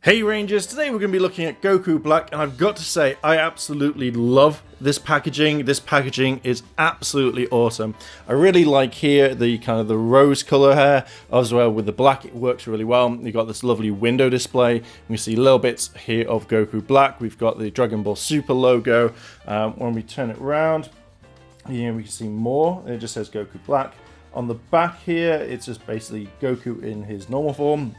Hey Rangers, today we're going to be looking at Goku Black, and I've got to say I absolutely love this packaging. This packaging is absolutely awesome. I really like here the kind of the rose color hair as well with the black. It works really well. You've got this lovely window display. We see little bits here of Goku Black. We've got the Dragon Ball Super logo. When we turn it around, here we can see more. It just says Goku Black. On the back here, it's just basically Goku in his normal form.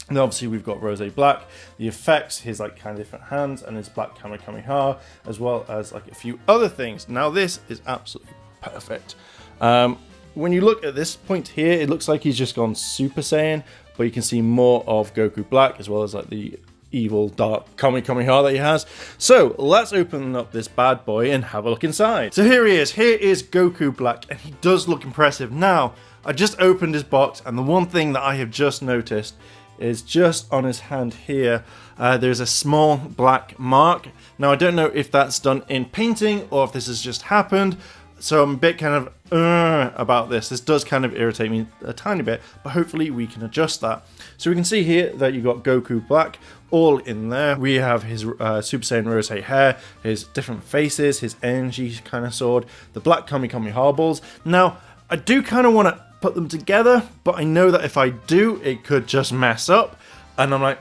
And obviously we've got Rose Black, the effects, his like kind of different hands, and his black Kamehameha, as well as like a few other things. Now this is absolutely perfect. When you look at this point here, it looks like he's just gone Super Saiyan, but you can see more of Goku Black, as well as like the evil dark Kamehameha that he has. So let's open up this bad boy and have a look inside. So here he is. Here is Goku Black, and he does look impressive. Now, I just opened his box, and the one thing that I have just noticed is just on his hand here, there's a small black mark. Now I don't know if that's done in painting or if this has just happened, so I'm a bit kind of about this. This does kind of irritate me a tiny bit, but hopefully we can adjust that. So we can see here that you've got Goku Black all in there. We have his Super Saiyan Rose hair, his different faces, his energy kind of sword, the black Kamehameha balls. Now I do kind of want to put them together, but I know that if I do, it could just mess up, and I'm like,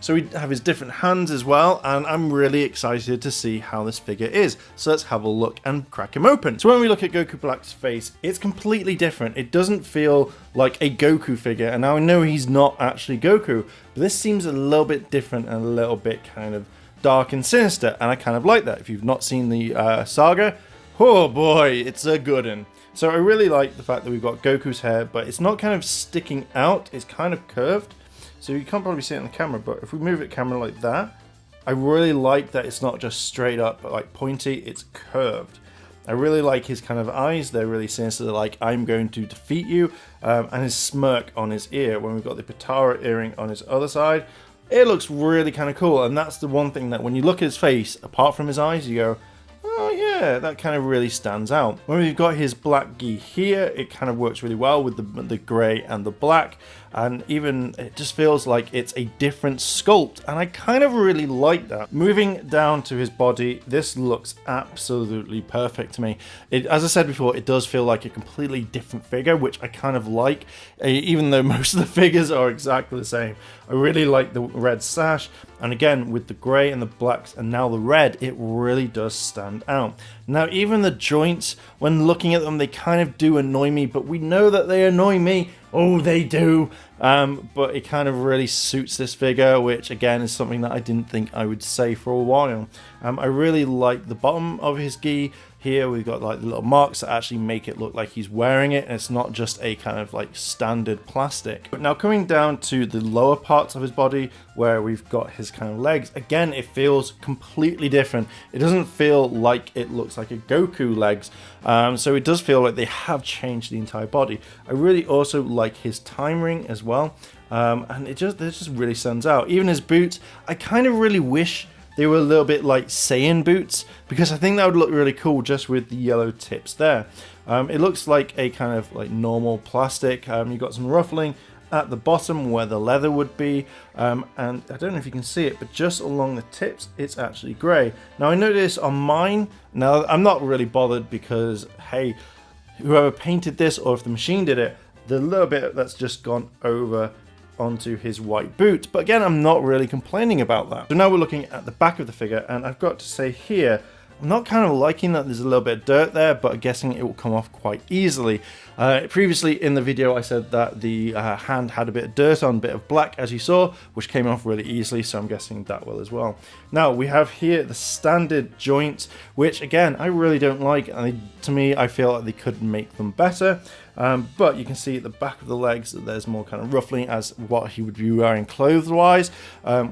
So we have his different hands as well, and I'm really excited to see how this figure is. So let's have a look and crack him open. So when we look at Goku Black's face, it's completely different. It doesn't feel like a Goku figure, and now I know he's not actually Goku, but this seems a little bit different and a little bit kind of dark and sinister, and I kind of like that. If you've not seen the saga, oh boy, it's a good one. So I really like the fact that we've got Goku's hair, but it's not kind of sticking out, it's kind of curved. So you can't probably see it on the camera, but if we move it camera like that, I really like that it's not just straight up, but like pointy, it's curved. I really like his kind of eyes, they're really sinister, they're like, I'm going to defeat you, and his smirk on his ear, when we've got the Patara earring on his other side. It looks really kind of cool, and that's the one thing that when you look at his face, apart from his eyes, you go, oh yeah, that kind of really stands out. When we've got his black gi here, it kind of works really well with the grey and the black, and even it just feels like it's a different sculpt, and I kind of really like that. Moving down to his body, this looks absolutely perfect to me. As I said before, it does feel like a completely different figure, which I kind of like, even though most of the figures are exactly the same. I really like the red sash, and again with the grey and the blacks and now the red, it really does stand out. Now even the joints, when looking at them, they kind of do annoy me, but we know that they annoy me. Oh, they do. But it kind of really suits this figure, which again is something that I didn't think I would say for a while. I really like the bottom of his gi. Here we've got like the little marks that actually make it look like he's wearing it, and it's not just a kind of like standard plastic. But now coming down to the lower parts of his body, where we've got his kind of legs, again it feels completely different. It doesn't feel like it looks like a Goku legs, so it does feel like they have changed the entire body. I really also like his time ring as well, and it just really stands out. Even his boots, I kind of really wish they were a little bit like Saiyan boots, because I think that would look really cool just with the yellow tips there. It looks like a kind of like normal plastic. You've got some ruffling at the bottom where the leather would be, and I don't know if you can see it, but just along the tips it's actually grey. Now I noticed on mine, now I'm not really bothered because hey, whoever painted this or if the machine did it, the little bit that's just gone over onto his white boot, but again I'm not really complaining about that. So now we're looking at the back of the figure, and I've got to say here, I'm not kind of liking that there's a little bit of dirt there, but I'm guessing it will come off quite easily. Previously in the video I said that the hand had a bit of dirt on, a bit of black as you saw, which came off really easily, so I'm guessing that will as well. Now we have here the standard joints, which again I really don't like, and to me I feel like they could make them better. But you can see at the back of the legs that there's more kind of ruffling as what he would be wearing clothes wise,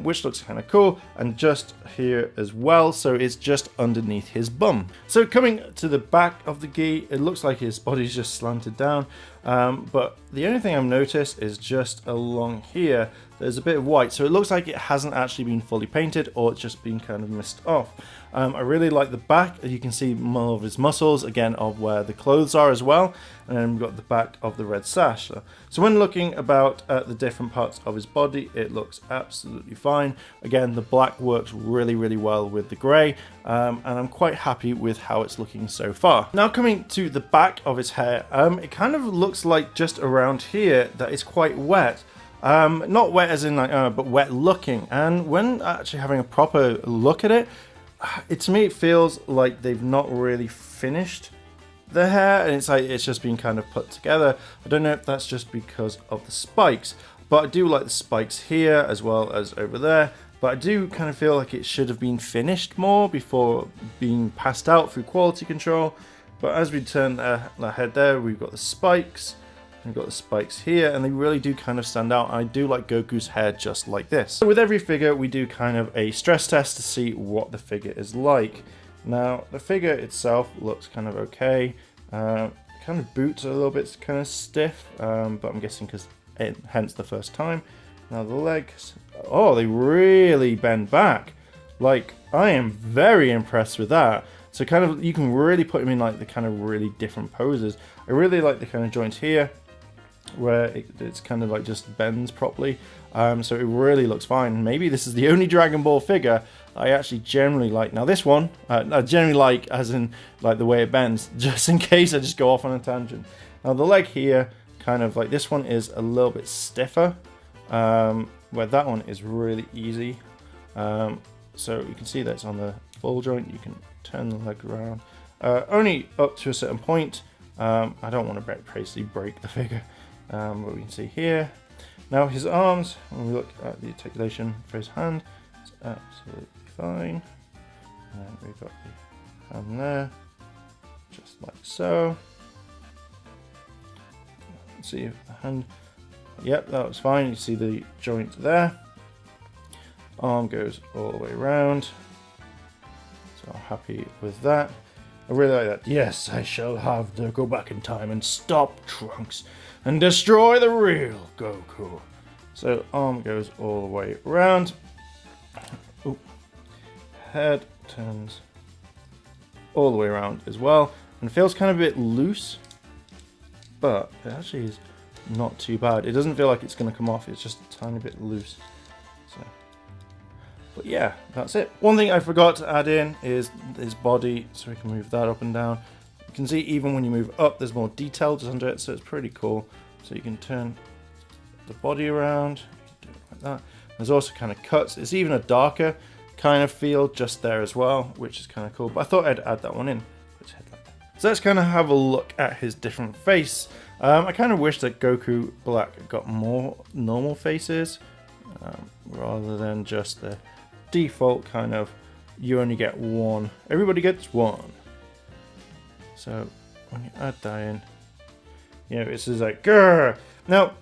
which looks kind of cool, and just here as well, so it's just underneath his bum. So coming to the back of the gi, it looks like his body's just slanted down, but the only thing I've noticed is just along here there's a bit of white, so it looks like it hasn't actually been fully painted, or it's just been kind of missed off. I really like the back. You can see more of his muscles, again, of where the clothes are as well, and then we've got the back of the red sash. So when looking about at the different parts of his body, it looks absolutely fine. Again, the black works really, really well with the grey, and I'm quite happy with how it's looking so far. Now coming to the back of his hair, it kind of looks like just around here that it's quite wet. Not wet as in like, but wet looking. And when actually having a proper look at it, to me it feels like they've not really finished the hair, and it's like it's just been kind of put together. I don't know if that's just because of the spikes, but I do like the spikes here as well as over there. But I do kind of feel like it should have been finished more before being passed out through quality control. But as we turn the head there, we've got the spikes. We've got the spikes here, and they really do kind of stand out. I do like Goku's hair just like this. So with every figure, we do kind of a stress test to see what the figure is like. Now, the figure itself looks kind of okay. Kind of boots are a little bit kind of stiff, but I'm guessing because hence the first time. Now the legs, oh, they really bend back. Like, I am very impressed with that. So kind of, you can really put him in like the kind of really different poses. I really like the kind of joint here, where it's kind of like just bends properly, so it really looks fine. Maybe this is the only Dragon Ball figure I actually generally like. Now this one, I generally like as in like the way it bends, just in case I just go off on a tangent. Now the leg here, kind of like this one is a little bit stiffer, where that one is really easy. So you can see that it's on the ball joint. You can turn the leg around, only up to a certain point. I don't want to basically break the figure. What we can see here. Now his arms, when we look at the articulation for his hand, it's absolutely fine. And then we've got the hand there, just like so. See the hand, yep, that was fine. You see the joint there. Arm goes all the way around. So I'm happy with that. I really like that. Yes, I shall have to go back in time and stop Trunks and destroy the real Goku. So arm goes all the way around. Ooh. Head turns all the way around as well, and feels kind of a bit loose, but it actually is not too bad. It doesn't feel like it's going to come off. It's just a tiny bit loose. So, but yeah, that's it. One thing I forgot to add in is his body, so we can move that up and down. You can see even when you move up, there's more detail just under it, so it's pretty cool. So you can turn the body around, you can do it like that. There's also kind of cuts. It's even a darker kind of feel just there as well, which is kind of cool. But I thought I'd add that one in. So let's kind of have a look at his different face. I kind of wish that Goku Black got more normal faces, rather than just the default kind of, you only get one. Everybody gets one. So when you add that in, you know, it's just like, grrr. Now,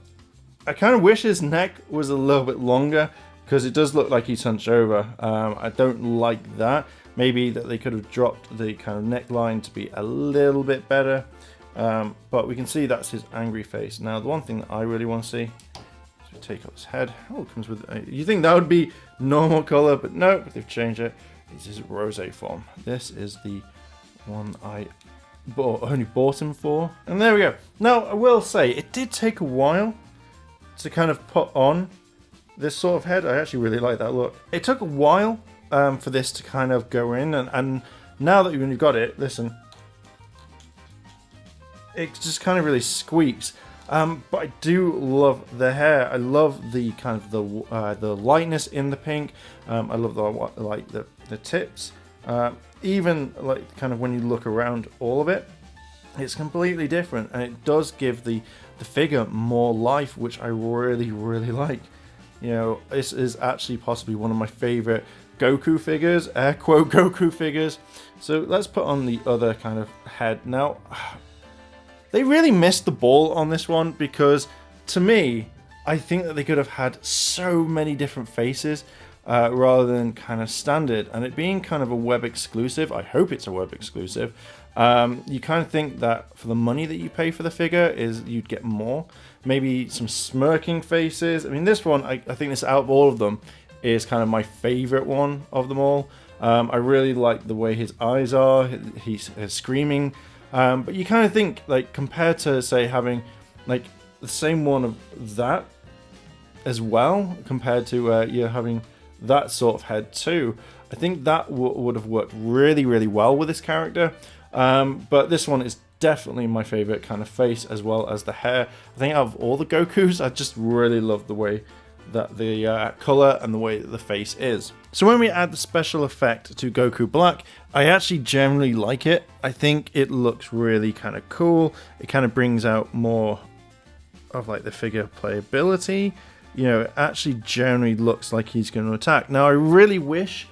I kind of wish his neck was a little bit longer, because it does look like he's hunched over. I don't like that. Maybe that they could have dropped the kind of neckline to be a little bit better. But we can see that's his angry face. Now, the one thing that I really want to see is we take off his head. Oh, it comes with, you think that would be normal color, but no, they've changed it. This is rose form. This is the one I only bought him for. And there we go. Now, I will say, it did take a while to kind of put on this sort of head. I actually really like that look. It took a while for this to kind of go in, and now that you've got it, listen, it just kind of really squeaks. But I do love the hair. I love the kind of the lightness in the pink. I love the tips. Even like kind of when you look around all of it, it's completely different, and it does give the figure more life, which I really, really like. You know, this is actually possibly one of my favorite Goku figures, air quote Goku figures. So let's put on the other kind of head. Now, they really missed the ball on this one, because to me, I think that they could have had so many different faces rather than kind of standard. And it being kind of a web exclusive, I hope it's a web exclusive, you kind of think that for the money that you pay for the figure is you'd get more. maybe some smirking faces. I mean, this one, I think this out of all of them is kind of my favorite one of them all. I really like the way his eyes are, he's screaming, but you kind of think, like, compared to, say, having like the same one of that as well, compared to you're having that sort of head too, I think that would have worked really, really well with this character. But this one is definitely my favorite kind of face, as well as the hair. I think out of all the Gokus, I just really love the way that the color and the way that the face is. So when we add the special effect to Goku Black, I actually generally like it. I think it looks really kind of cool. It kind of brings out more of like the figure playability. You know, it actually generally looks like he's going to attack. Now I really wish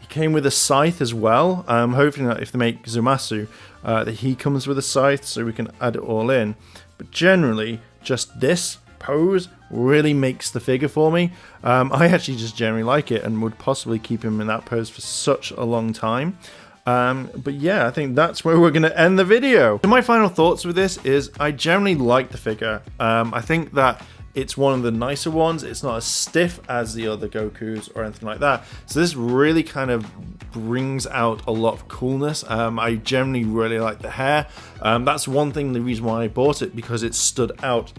he came with a scythe as well. I'm hoping that if they make Zamasu, that he comes with a scythe so we can add it all in. But generally, just this pose really makes the figure for me. I actually just generally like it and would possibly keep him in that pose for such a long time. But yeah, I think that's where we're going to end the video. So my final thoughts with this is I generally like the figure. I think that it's one of the nicer ones. It's not as stiff as the other Gokus or anything like that. So this really kind of brings out a lot of coolness. I generally really like the hair. That's one thing, the reason why I bought it, because it stood out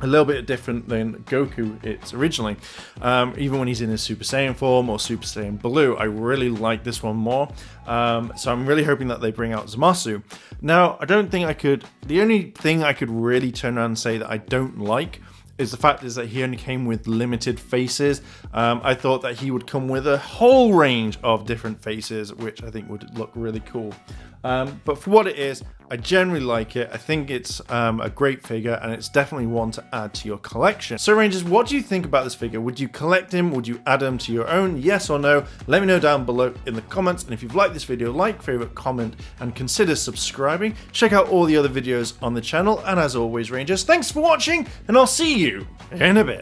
a little bit different than Goku it's originally. Even when he's in his Super Saiyan form or Super Saiyan Blue, I really like this one more. So I'm really hoping that they bring out Zamasu. Now, I don't think I could, the only thing I could really turn around and say that I don't like is the fact is that he only came with limited faces. I thought that he would come with a whole range of different faces, which I think would look really cool. But for what it is, I generally like it. I think it's a great figure, and it's definitely one to add to your collection. So Rangers, what do you think about this figure? Would you collect him? Would you add him to your own? Yes or no? Let me know down below in the comments. And if you've liked this video, like, favorite, comment, and consider subscribing. Check out all the other videos on the channel. And as always, Rangers, thanks for watching, and I'll see you in a bit.